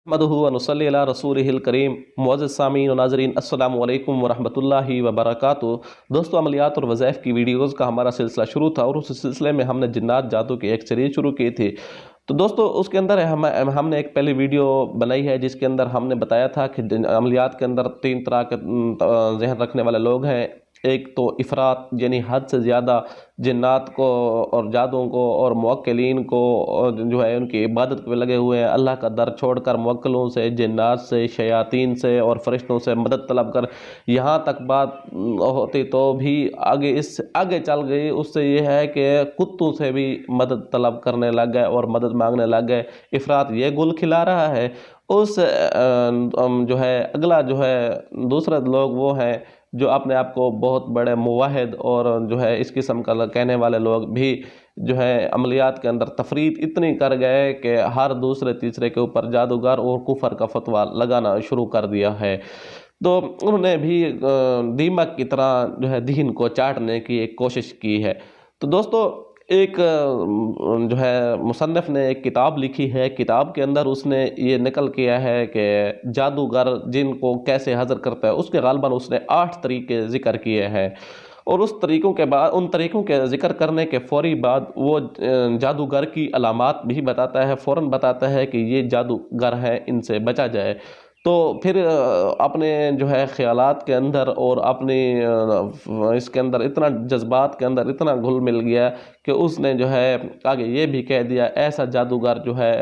محمد ونصلی علی رسولہ الکریم۔ معزز سامعین و ناظرین، السلام علیکم ورحمۃ اللہ وبرکاتہ۔ دوستو، عملیات اور وظائف کی ویڈیوز کا ہمارا سلسلہ شروع تھا اور اس سلسلے میں ہم نے جنات جادو کی ایک سیریز شروع کی تھی۔ تو دوستو، اس کے اندر ہم نے ایک پہلی ویڈیو بنائی ہے جس کے اندر ہم نے بتایا تھا کہ عملیات کے اندر تین طرح کے ذہن رکھنے والے لوگ ہیں۔ ایک تو افراط، یعنی حد سے زیادہ جنات کو اور جادوں کو اور موکلین کو جو ہے ان کی عبادت پہ لگے ہوئے ہیں، اللہ کا در چھوڑ کر موکلوں سے، جنات سے، شیاطین سے اور فرشتوں سے مدد طلب کر یہاں تک بات ہوتی تو بھی آگے چل گئی۔ اس سے یہ ہے کہ کتوں سے بھی مدد طلب کرنے لگ گئے اور مدد مانگنے لگ گئے۔ افراط یہ گل کھلا رہا ہے۔ اس جو ہے اگلا جو ہے دوسرے لوگ وہ ہیں جو اپنے آپ کو بہت بڑے موحد اور جو ہے اس قسم کا کہنے والے لوگ بھی جو ہے عملیات کے اندر تفریط اتنی کر گئے کہ ہر دوسرے تیسرے کے اوپر جادوگر اور کفر کا فتویٰ لگانا شروع کر دیا ہے۔ تو انہوں نے بھی دیمک کی طرح جو ہے دین کو چاٹنے کی ایک کوشش کی ہے۔ تو دوستو، ایک جو ہے مصنف نے ایک کتاب لکھی ہے۔ کتاب کے اندر اس نے یہ نقل کیا ہے کہ جادوگر جن کو کیسے حضر کرتا ہے، اس کے غالباً اس نے 8 طریقے ذکر کیے ہیں، اور ان طریقوں کے ذکر کرنے کے فوری بعد وہ جادوگر کی علامات بھی بتاتا ہے، فوراً بتاتا ہے کہ یہ جادوگر ہیں، ان سے بچا جائے۔ تو پھر اپنے جو ہے خیالات کے اندر اور اپنی اس کے اندر اتنا جذبات کے اندر اتنا گھل مل گیا کہ اس نے جو ہے آگے یہ بھی کہہ دیا، ایسا جادوگر جو ہے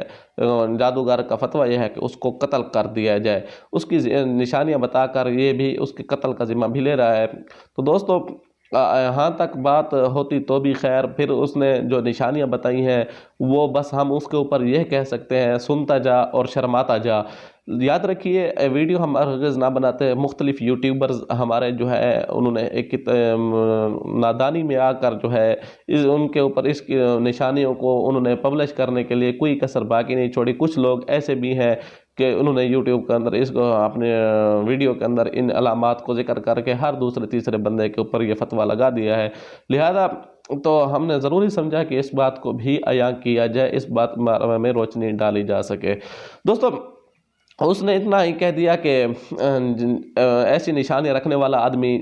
جادوگر کا فتویٰ یہ ہے کہ اس کو قتل کر دیا جائے۔ اس کی نشانیاں بتا کر یہ بھی اس کے قتل کا ذمہ بھی لے رہا ہے۔ تو دوستو، یہاں تک بات ہوتی تو بھی خیر، پھر اس نے جو نشانیاں بتائی ہیں وہ بس ہم اس کے اوپر یہ کہہ سکتے ہیں، سنتا جا اور شرماتا جا۔ یاد رکھیے، ویڈیو ہم ہرگز نہ بناتے۔ مختلف یوٹیوبرز ہمارے جو ہے انہوں نے ایک نادانی میں آ کر جو ہے ان کے اوپر اس کی نشانیوں کو انہوں نے پبلش کرنے کے لیے کوئی کسر باقی نہیں چھوڑی۔ کچھ لوگ ایسے بھی ہیں کہ انہوں نے یوٹیوب کے اندر اس کو اپنے ویڈیو کے اندر ان علامات کو ذکر کر کے ہر دوسرے تیسرے بندے کے اوپر یہ فتویٰ لگا دیا ہے۔ لہذا تو ہم نے ضروری سمجھا کہ اس بات کو بھی عیاں کیا جائے، اس بات میں روشنی ڈالی جا سکے۔ دوستو، اس نے اتنا ہی کہہ دیا کہ ایسی نشانیاں رکھنے والا آدمی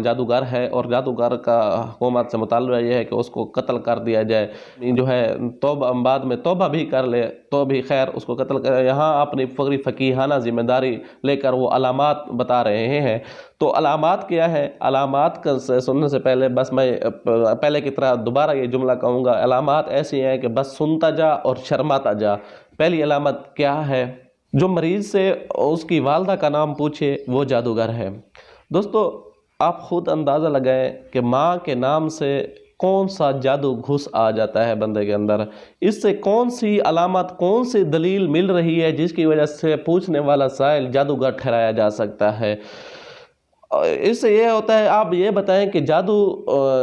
جادوگر ہے، اور جادوگر کا حکومت سے مطالبہ یہ ہے کہ اس کو قتل کر دیا جائے۔ جو ہے توبہ بعد میں توبہ بھی کر لے تو بھی خیر، اس کو قتل کر۔ یہاں اپنی فقیہانہ ذمہ داری لے کر وہ علامات بتا رہے ہیں۔ تو علامات کیا ہے؟ علامات کا سننے سے پہلے بس میں پہلے کی طرح دوبارہ یہ جملہ کہوں گا، علامات ایسی ہیں کہ بس سنتا جا اور شرماتا جا۔ پہلی علامت کیا ہے؟ جو مریض سے اس کی والدہ کا نام پوچھے وہ جادوگر ہے۔ دوستو، آپ خود اندازہ لگائیں کہ ماں کے نام سے کون سا جادو گھس آ جاتا ہے بندے کے اندر۔ اس سے کون سی علامت، کون سی دلیل مل رہی ہے جس کی وجہ سے پوچھنے والا سائل جادوگر ٹھہرایا جا سکتا ہے؟ اس سے یہ ہوتا ہے، آپ یہ بتائیں کہ جادو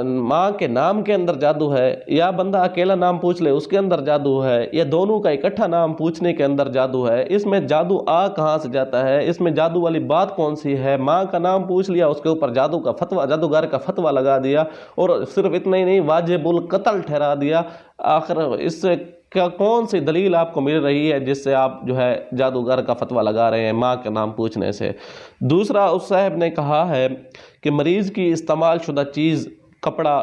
ماں کے نام کے اندر جادو ہے، یا بندہ اکیلا نام پوچھ لے اس کے اندر جادو ہے، یا دونوں کا اکٹھا نام پوچھنے کے اندر جادو ہے؟ اس میں جادو کہاں سے جاتا ہے؟ اس میں جادو والی بات کون سی ہے؟ ماں کا نام پوچھ لیا، اس کے اوپر جادوگر کا فتویٰ لگا دیا، اور صرف اتنا ہی نہیں، واجب القتل ٹھہرا دیا۔ آخر اس سے کون سی دلیل آپ کو مل رہی ہے جس سے آپ جو ہے جادوگر کا فتویٰ لگا رہے ہیں ماں کا نام پوچھنے سے؟ دوسرا، اس صاحب نے کہا ہے کہ مریض کی استعمال شدہ چیز، کپڑا،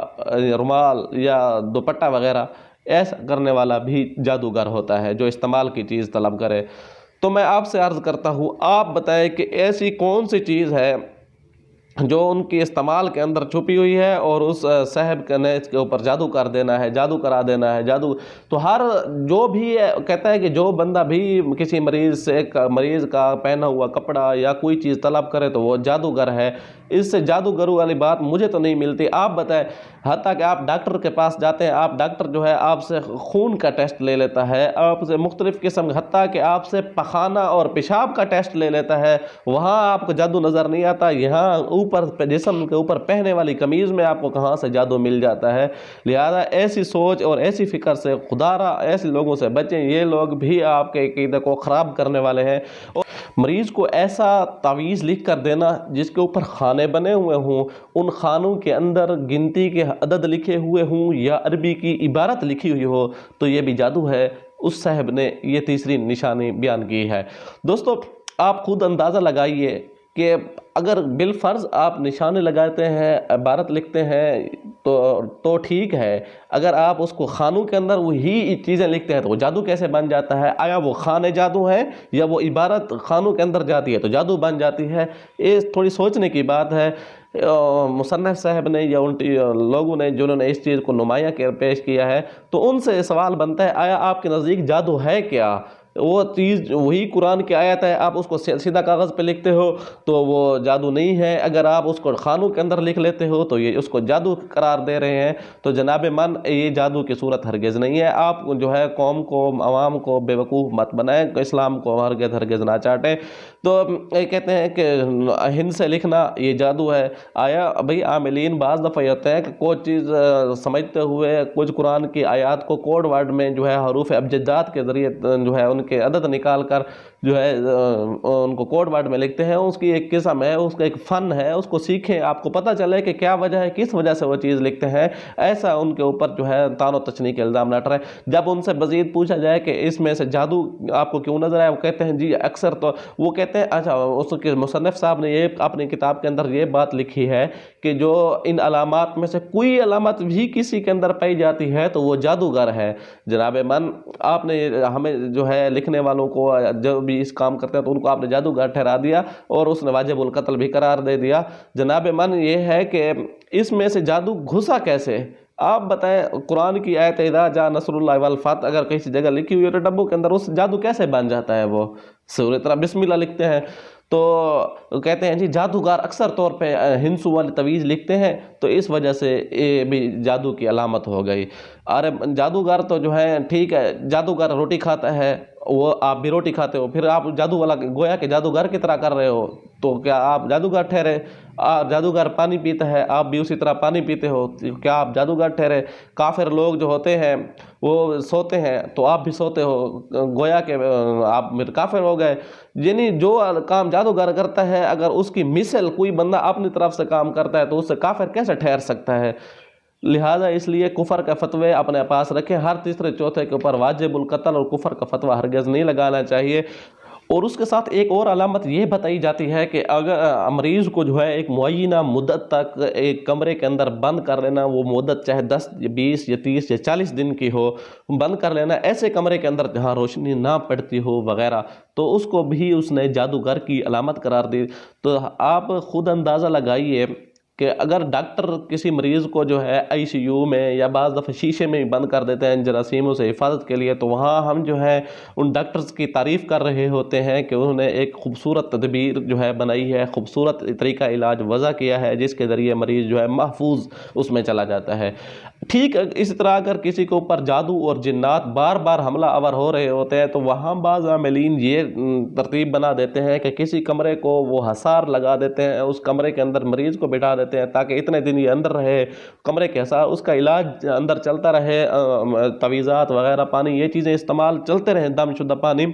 رومال یا دوپٹہ وغیرہ، ایسا کرنے والا بھی جادوگر ہوتا ہے جو استعمال کی چیز طلب کرے۔ تو میں آپ سے عرض کرتا ہوں، آپ بتائیں کہ ایسی کون سی چیز ہے جو ان کی استعمال کے اندر چھپی ہوئی ہے اور اس صاحب نے اس کے اوپر جادو کر دینا ہے، جادو کرا دینا ہے، جادو۔ تو ہر جو بھی کہتا ہے کہ جو بندہ بھی کسی مریض کا پہنا ہوا کپڑا یا کوئی چیز طلب کرے تو وہ جادوگر ہے۔ اس سے جادوگرو والی بات مجھے تو نہیں ملتی۔ آپ بتائیں، حتیٰ کہ آپ ڈاکٹر کے پاس جاتے ہیں، آپ ڈاکٹر جو ہے آپ سے خون کا ٹیسٹ لے لیتا ہے، آپ سے مختلف قسم، حتیٰ کہ آپ سے پخانہ اور پیشاب کا ٹیسٹ لے لیتا ہے، وہاں آپ کو جادو نظر نہیں آتا۔ یہاں اوپر جسم کے اوپر پہنے والی قمیض میں آپ کو کہاں سے جادو مل جاتا ہے؟ لہذا ایسی سوچ اور ایسی فکر سے خدا را ایسے لوگوں سے بچیں، یہ لوگ بھی آپ کے عقیدے کو خراب کرنے والے ہیں۔ اور مریض کو ایسا تعویذ لکھ کر دینا جس کے اوپر خانے بنے ہوئے ہوں، ان خانوں کے اندر گنتی کے عدد لکھے ہوئے ہوں یا عربی کی عبارت لکھی ہوئی ہو، تو یہ بھی جادو ہے۔ اس صاحب نے یہ تیسری نشانی بیان کی ہے۔ دوستو آپ خود اندازہ لگائیے کہ اگر بالفرض آپ نشانے لگاتے ہیں، عبارت لکھتے ہیں تو ٹھیک ہے، اگر آپ اس کو خانوں کے اندر وہی چیزیں لکھتے ہیں تو وہ جادو کیسے بن جاتا ہے؟ آیا وہ خانے جادو ہیں یا وہ عبارت خانوں کے اندر جاتی ہے تو جادو بن جاتی ہے؟ یہ تھوڑی سوچنے کی بات ہے۔ مصنف صاحب نے یا ان لوگوں نے جنہوں نے اس چیز کو نمایاں پیش کیا ہے، تو ان سے سوال بنتا ہے آیا آپ کے نزدیک جادو ہے کیا؟ وہ چیز وہی قرآن کی آیت ہے، آپ اس کو سیدھا کاغذ پہ لکھتے ہو تو وہ جادو نہیں ہے، اگر آپ اس کو خانوں کے اندر لکھ لیتے ہو تو یہ اس کو جادو قرار دے رہے ہیں۔ تو جناب من یہ جادو کی صورت ہرگز نہیں ہے۔ آپ جو ہے قوم کو، عوام کو بے وقوف مت بنائیں، اسلام کو ہرگز نہ چاٹیں۔ تو یہ کہتے ہیں کہ ہند سے لکھنا یہ جادو ہے۔ آیا بھئی عاملین بعض دفعہ یہ ہوتا ہے کہ کوئی چیز سمجھتے ہوئے کچھ قرآن کی آیات کو کوڈ ورڈ میں جو ہے حروف ابجدات کے ذریعے جو ہے ان کے عدد نکال کر جو ہے ان کو کوڈ ورڈ میں لکھتے ہیں۔ اس کی ایک قسم ہے، اس کا ایک فن ہے، اس کو سیکھیں، آپ کو پتہ چلے کہ کیا وجہ ہے، کس وجہ سے وہ چیز لکھتے ہیں۔ ایسا ان کے اوپر جو ہے تان و تشنیع کے الزام نہ ٹرے۔ جب ان سے مزید پوچھا جائے کہ اس میں سے جادو آپ کو کیوں نظر آیا، وہ کہتے ہیں جی اکثر تو وہ کہتے ہیں اچھا اس کے مصنف صاحب نے یہ اپنی کتاب کے اندر یہ بات لکھی ہے کہ جو ان علامات میں سے کوئی علامت بھی کسی کے اندر پائی جاتی ہے تو وہ جادوگر ہے۔ جناب من آپ نے ہمیں جو ہے لکھنے والوں کو جو بھی اس کام کرتے ہیں تو ان کو آپ نے جادوگر ٹھہرا دیا اور اس نے واجب القتل بھی قرار دے دیا۔ جناب من یہ ہے کہ اس میں سے جادو گھسا کیسے؟ آپ بتائیں، قرآن کی آیت اذا جاء نصر اللہ والفتح اگر کسی جگہ لکھی ہوئی ہے تو ڈبوں کے اندر اس جادو کیسے بن جاتا ہے؟ وہ سورۃ طرح بسم اللہ لکھتے ہیں تو کہتے ہیں جی جادوگر اکثر طور پہ ہنسو والی تویز لکھتے ہیں تو اس وجہ سے یہ بھی جادو کی علامت ہو گئی۔ ارے جادوگر تو جو ہے ٹھیک ہے، جادوگر روٹی کھاتا ہے، وہ آپ بھی روٹی کھاتے ہو، پھر آپ جادو والا گویا کہ جادوگر کی طرح کر رہے ہو تو کیا آپ جادوگر ٹھہرے؟ جادوگر پانی پیتا ہے، آپ بھی اسی طرح پانی پیتے ہو، کیا آپ جادوگر ٹھہرے؟ کافر لوگ جو ہوتے ہیں وہ سوتے ہیں تو آپ بھی سوتے ہو، گویا کہ آپ پھر کافر ہو گئے۔ یعنی جو کام جادوگر کرتا ہے اگر اس کی مثل کوئی بندہ اپنی طرف سے کام کرتا ہے تو اس سے کافر کیسے ٹھہر سکتا ہے؟ لہٰذا اس لیے کفر کا فتوے اپنے پاس رکھیں، ہر تیسرے چوتھے کے اوپر واجب القتل اور کفر کا فتویٰ ہرگز نہیں لگانا چاہیے۔ اور اس کے ساتھ ایک اور علامت یہ بتائی جاتی ہے کہ اگر مریض کو جو ہے ایک معینہ مدت تک ایک کمرے کے اندر بند کر لینا، وہ مدت چاہے 10 یا 20 یا 30 یا 40 دن کی ہو، بند کر لینا ایسے کمرے کے اندر جہاں روشنی نہ پڑتی ہو وغیرہ، تو اس کو بھی اس نے جادوگر کی علامت قرار دی۔ تو آپ خود اندازہ لگائیے کہ اگر ڈاکٹر کسی مریض کو جو ہے آئی سی یو میں یا بعض دفعہ شیشے میں بند کر دیتے ہیں جراثیموں سے حفاظت کے لیے، تو وہاں ہم جو ہے ان ڈاکٹرز کی تعریف کر رہے ہوتے ہیں کہ انہوں نے ایک خوبصورت تدبیر جو ہے بنائی ہے، خوبصورت طریقہ علاج وضع کیا ہے جس کے ذریعے مریض جو ہے محفوظ اس میں چلا جاتا ہے۔ ٹھیک اسی طرح اگر کسی کے اوپر جادو اور جنات بار بار حملہ آور ہو رہے ہوتے ہیں تو وہاں بعض عاملین یہ ترتیب بنا دیتے ہیں کہ کسی کمرے کو وہ حصار لگا دیتے ہیں، اس کمرے کے اندر مریض کو بٹھا دیتے ہیں تاکہ اتنے دن یہ اندر رہے، کمرے کے حصار، اس کا علاج اندر چلتا رہے، تویزات وغیرہ پانی یہ چیزیں استعمال چلتے رہیں، دم شدہ پانی۔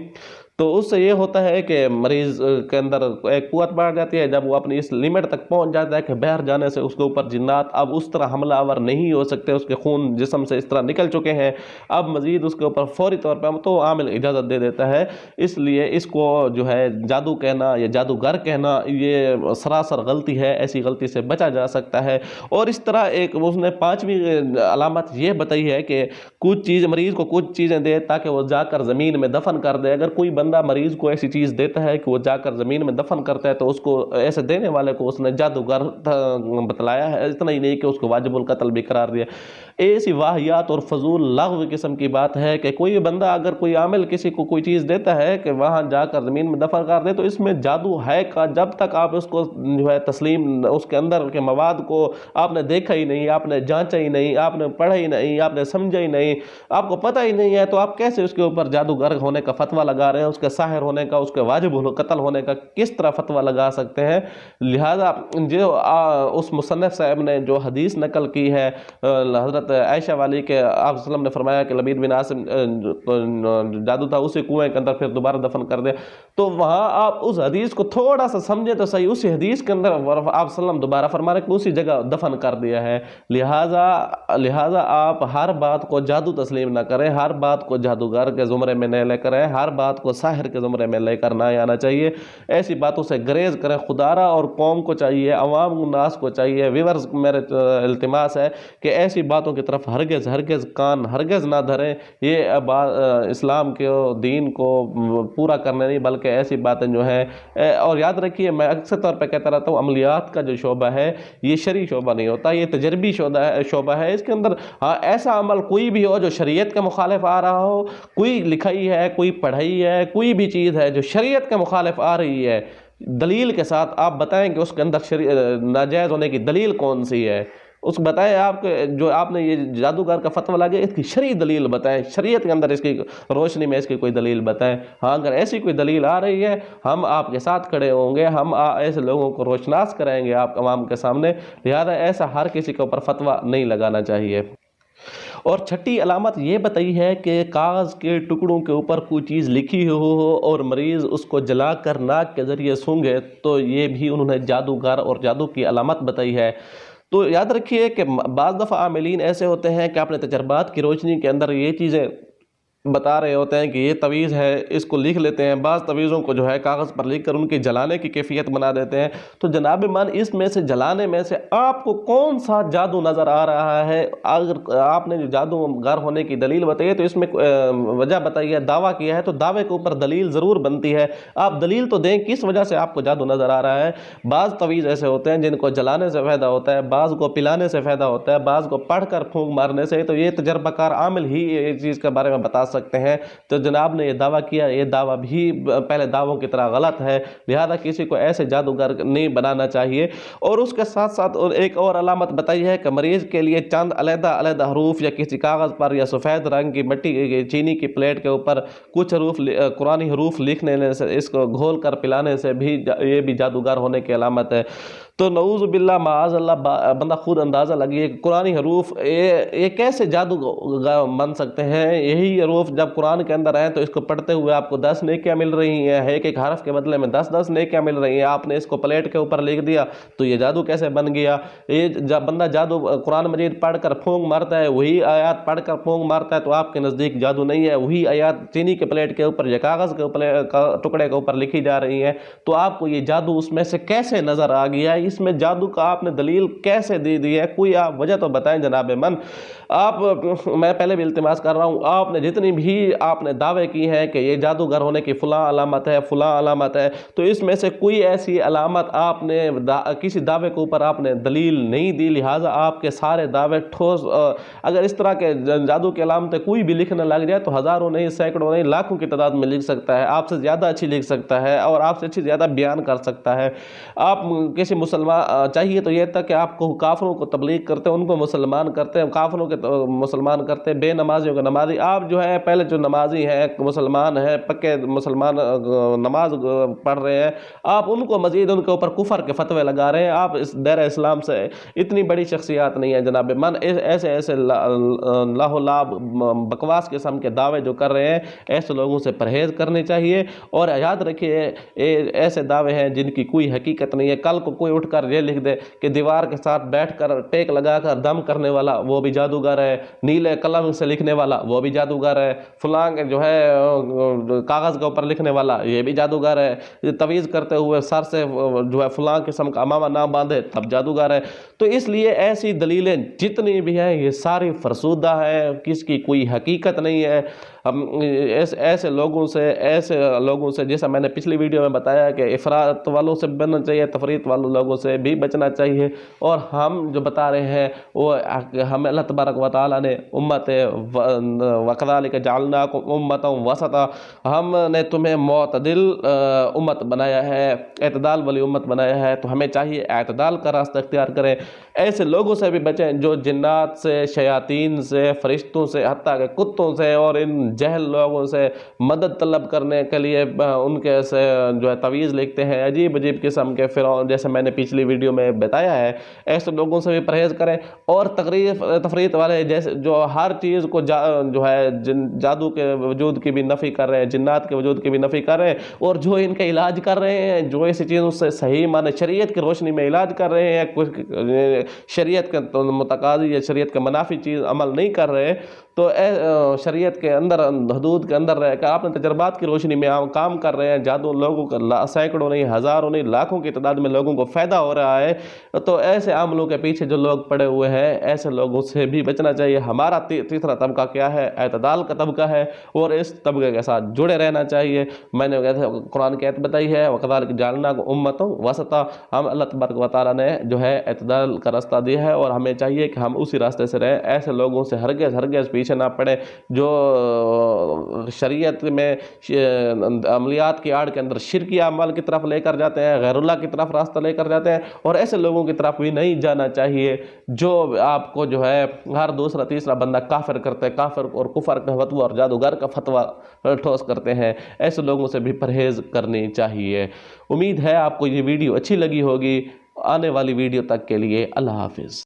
تو اس سے یہ ہوتا ہے کہ مریض کے اندر ایک قوت بڑھ جاتی ہے، جب وہ اپنی اس لیمٹ تک پہنچ جاتا ہے کہ باہر جانے سے اس کے اوپر جنات اب اس طرح حملہ آور نہیں ہو سکتے، اس کے خون جسم سے اس طرح نکل چکے ہیں، اب مزید اس کے اوپر فوری طور پہ تو عامل اجازت دے دیتا ہے۔ اس لیے اس کو جو ہے جادو کہنا یا جادوگر کہنا یہ سراسر غلطی ہے، ایسی غلطی سے بچا جا سکتا ہے۔ اور اس طرح ایک اس نے 5ویں علامت یہ بتائی ہے کہ کچھ چیز مریض کو کچھ چیزیں دے تاکہ وہ جا کر زمین میں دفن کر دے۔ اگر کوئی بندہ مریض کو ایسی چیز دیتا ہے کہ وہ جا کر زمین میں دفن کرتا ہے تو اس کو ایسے دینے والے کو اس نے جادوگر بتلایا ہے، اتنا ہی نہیں کہ اس کو واجب القتل بھی قرار دیا۔ ایسی واہیات اور فضول لغو قسم کی بات ہے کہ کوئی بندہ اگر کوئی عامل کسی کو کوئی چیز دیتا ہے کہ وہاں جا کر زمین میں دفن کر دے تو اس میں جادو ہے کا جب تک آپ اس کو جو ہے تسلیم اس کے اندر کے مواد کو آپ نے دیکھا ہی نہیں، آپ نے جانچا ہی نہیں، آپ نے پڑھا ہی نہیں، آپ نے سمجھا ہی نہیں، آپ کو پتہ ہی نہیں ہے، تو آپ کیسے اس کے اوپر جادوگر ہونے کا فتویٰ لگا رہے ہیں، اس کے ساحر ہونے کا، اس کے واجب قتل ہونے کا کس طرح فتویٰ لگا سکتے ہیں؟ لہذا جو اس مصنف صاحب نے جو حدیث نقل کی ہے حضرت حضرت عائشہ والی کے آپ وسلم نے فرمایا کہ لبید بن عاصم جادو تھا، اسی کنویں کے اندر پھر دوبارہ دفن کر دیا. تو وہاں آپ اس حدیث کو تھوڑا سا سمجھے تو صحیح، اسی حدیث کے اندر آپ وسلم دوبارہ فرما رہے کہ اسی جگہ دفن کر دیا ہے. لہٰذا آپ ہر بات کو جادو تسلیم نہ کریں، ہر بات کو جادوگر کے زمرے میں نہ لے کریں، ہر بات کو ساحر کے زمرے میں لے کر نہ آنا چاہیے. ایسی باتوں سے گریز کریں. خدارہ اور قوم کو چاہیے، عوام الناس کو چاہیے، ویورز میرے التماس ہے کہ ایسی باتوں کی طرف ہرگز کان ہرگز نہ دھریں. یہ اسلام کے دین کو پورا کرنے نہیں بلکہ ایسی باتیں جو ہیں. اور یاد رکھیے میں اکثر طور پہ کہتا رہتا ہوں، عملیات کا جو شعبہ ہے یہ شرعی شعبہ نہیں ہوتا، یہ تجربی شعبہ ہے. اس کے اندر ایسا عمل کوئی بھی ہو جو شریعت کے مخالف آ رہا ہو، کوئی لکھائی ہے، کوئی پڑھائی ہے، کوئی بھی چیز ہے جو شریعت کے مخالف آ رہی ہے، دلیل کے ساتھ آپ بتائیں کہ اس کے اندر ناجائز ہونے کی دلیل کون سی ہے. اس بتائیں آپ جو آپ نے یہ جادوگر کا فتویٰ لگے اس کی شرعی دلیل بتائیں، شریعت کے اندر اس کی روشنی میں اس کی کوئی دلیل بتائیں. ہاں اگر ایسی کوئی دلیل آ رہی ہے ہم آپ کے ساتھ کھڑے ہوں گے، ہم ایسے لوگوں کو روشناس کرائیں گے آپ عوام کے سامنے. لہذا ایسا ہر کسی کے اوپر فتویٰ نہیں لگانا چاہیے. اور چھٹی علامت یہ بتائی ہے کہ کاغذ کے ٹکڑوں کے اوپر کوئی چیز لکھی ہو اور مریض اس کو جلا کر ناک کے ذریعے سونگھے تو یہ بھی انہوں نے جادوگر اور جادو کی علامت بتائی ہے. تو یاد رکھیے کہ بعض دفعہ عاملین ایسے ہوتے ہیں کہ اپنے تجربات کی روشنی کے اندر یہ چیزیں بتا رہے ہوتے ہیں کہ یہ تعویذ ہے، اس کو لکھ لیتے ہیں. بعض تعویذوں کو جو ہے کاغذ پر لکھ کر ان کی جلانے کی کیفیت بنا دیتے ہیں. تو جناب من اس میں سے جلانے میں سے آپ کو کون سا جادو نظر آ رہا ہے؟ اگر آپ نے جو جادوگر ہونے کی دلیل بتائی ہے تو اس میں وجہ بتائی ہے، دعویٰ کیا ہے تو دعوے کے اوپر دلیل ضرور بنتی ہے. آپ دلیل تو دیں کس وجہ سے آپ کو جادو نظر آ رہا ہے. بعض تعویذ ایسے ہوتے ہیں جن کو جلانے سے فائدہ ہوتا ہے، بعض کو پلانے سے فائدہ ہوتا ہے، بعض کو پڑھ کر پھونک مارنے سے. تو یہ تجربہ کار عامل ہی اس چیز کے بارے میں بتا سکتے ہیں. تو جناب نے یہ دعویٰ کیا، یہ دعویٰ بھی پہلے دعووں کی طرح غلط ہے. لہذا کسی کو ایسے جادوگر نہیں بنانا چاہیے. اور اس کے ساتھ ساتھ ایک اور علامت بتائی ہے کہ مریض کے لیے چند علیحدہ حروف یا کسی کاغذ پر یا سفید رنگ کی مٹی چینی کی پلیٹ کے اوپر کچھ حروف قرآنی حروف لکھنے سے، اس کو گھول کر پلانے سے بھی یہ بھی جادوگر ہونے کی علامت ہے. تو نعوذ باللہ معاذ اللہ بندہ خود اندازہ لگیے کہ قرآنی حروف یہ کیسے جادو بن سکتے ہیں. یہی حروف جب قرآن کے اندر ہیں تو اس کو پڑھتے ہوئے آپ کو 10 نیکیاں مل رہی ہیں، ایک حرف کے بدلے میں 10 نیکیاں مل رہی ہیں. آپ نے اس کو پلیٹ کے اوپر لکھ دیا تو یہ جادو کیسے بن گیا؟ یہ جب بندہ جادو قرآن مجید پڑھ کر پھونک مارتا ہے، وہی آیات پڑھ کر پھونک مارتا ہے تو آپ کے نزدیک جادو نہیں ہے. وہی آیات چینی کے پلیٹ کے اوپر یا کاغذ کے ٹکڑے کے اوپر لکھی جا رہی ہیں تو آپ کو یہ جادو اس میں سے کیسے نظر آ گیا؟ اس میں جادو کا آپ نے دلیل کیسے دے دی ہے؟ کوئی آپ وجہ تو بتائیں جناب من. میں پہلے بھی التماس کر رہا ہوں، آپ نے جتنی بھی آپ نے دعوے کی ہیں کہ یہ جادوگر ہونے کی فلاں علامت ہے فلاں علامت ہے، تو اس میں سے کوئی ایسی علامت آپ نے کسی دعوے کے اوپر آپ نے دلیل نہیں دی. لہٰذا آپ کے سارے دعوے ٹھوس. اگر اس طرح کے جادو کی علامتیں کوئی بھی لکھنے لگ جائے تو ہزاروں نہیں، سینکڑوں نہیں، لاکھوں کی تعداد میں لکھ سکتا ہے. آپ سے زیادہ اچھی لکھ سکتا ہے اور آپ سے اچھی زیادہ بیان کر سکتا ہے. آپ کسی مسلمان چاہیے تو یہ تھا کہ آپ کو کافروں کو تبلیغ کرتے، ان کو مسلمان کرتے، کافروں کے مسلمان کرتے، بے نمازیوں کو نمازی. آپ جو ہے پہلے جو نمازی ہیں، مسلمان ہیں، پکے مسلمان نماز پڑھ رہے ہیں، آپ ان کو مزید ان کے اوپر کفر کے فتوے لگا رہے ہیں. آپ اس دائرہ اسلام سے اتنی بڑی شخصیات نہیں ہیں جناب من. ایسے لاہ لاب بکواس قسم کے دعوے جو کر رہے ہیں ایسے لوگوں سے پرہیز کرنے چاہیے. اور یاد رکھیے ایسے دعوے ہیں جن کی کوئی حقیقت نہیں ہے. کل کو کوئی اٹھ کر یہ لکھ دے کہ دیوار کے ساتھ بیٹھ کر ٹیک لگا کر دم کرنے والا وہ بھی جادوگر ہے، نیلے قلم سے لکھنے والا وہ بھی جادوگر ہے، فلاں جو ہے کاغذ کے اوپر لکھنے والا یہ بھی جادوگر ہے، تعویذ کرتے ہوئے سر سے جو ہے فلاں قسم کا امامہ نہ باندھے تب جادوگر ہے. تو اس لیے ایسی دلیلیں جتنی بھی ہیں یہ ساری فرسودہ ہیں، کس کی کوئی حقیقت نہیں ہے. ہم ایسے لوگوں سے جیسا میں نے پچھلی ویڈیو میں بتایا کہ افراط والوں سے بچنا چاہیے، تفریط والوں لوگوں سے بھی بچنا چاہیے. اور ہم جو بتا رہے ہیں وہ ہمیں اللہ تبارک و تعالیٰ نے امت وَكَذَلِكَ جَعَلْنَاكُمْ أُمَّةً وَسَطًا، ہم نے تمہیں معتدل امت بنایا ہے، اعتدال والی امت بنایا ہے. تو ہمیں چاہیے اعتدال کا راستہ اختیار کریں. ایسے لوگوں سے بھی بچیں جو جنات سے، شیاطین سے، فرشتوں سے، حتیٰ کہ کتوں سے اور ان جہل لوگوں سے مدد طلب کرنے کے لیے ان کے سے جو ہے تعویذ لکھتے ہیں عجیب قسم کے. فرعون جیسے میں نے پچھلی ویڈیو میں بتایا ہے، ایسے لوگوں سے بھی پرہیز کریں۔ اور تفریط والے جیسے جو ہر چیز کو جو ہے جادو کے وجود کی بھی نفی کر رہے ہیں، جنات کے وجود کی بھی نفی کر رہے ہیں، اور جو ان کا علاج کر رہے ہیں، جو ایسی چیزوں سے صحیح معنی شریعت کی روشنی میں علاج کر رہے ہیں، کچھ شریعت کے متقاضی یا شریعت کے منافی چیز عمل نہیں کر رہے، تو شریعت کے اندر حدود کے اندر رہ کر اپنے تجربات کی روشنی میں کام کر رہے ہیں، جادو لوگوں کا سینکڑوں نہیں، ہزاروں نہیں، لاکھوں کی تعداد میں لوگوں کو فائدہ ہو رہا ہے، تو ایسے عملوں کے پیچھے جو لوگ پڑے ہوئے ہیں، ایسے لوگوں سے بھی بچنا چاہیے۔ ہمارا تیسرا طبقہ کیا ہے؟ اعتدال کا طبقہ ہے، اور اس طبقے کے ساتھ جڑے رہنا چاہیے۔ میں نے قرآن کی آیت بتائی ہے، وَكَذَلِكَ جَعَلْنَاكُمْ أُمَّةً وَسَطًا، ہم اللہ تبارک و تعالیٰ نے جو ہے اعتدال کا راستہ دیا ہے، اور ہمیں چاہیے کہ ہم اسی راستے سے رہیں، ایسے لوگوں سے ہرگز پیچھے نہ پڑے جو شریعت میں عملیات کی آڑ کے اندر شرکی اعمال کی طرف لے کر جاتے ہیں، غیر اللہ کی طرف راستہ لے کر جاتے ہیں، اور ایسے لوگوں کی طرف بھی نہیں جانا چاہیے جو آپ کو جو ہے ہر دوسرا تیسرا بندہ کافر کرتے ہیں، کافر اور کفر کا فتویٰ اور جادوگر کا فتویٰ ٹھوس کرتے ہیں، ایسے لوگوں سے بھی پرہیز کرنی چاہیے۔ امید ہے آپ کو یہ ویڈیو اچھی لگی ہوگی۔ آنے والی ویڈیو تک کے لیے اللہ حافظ۔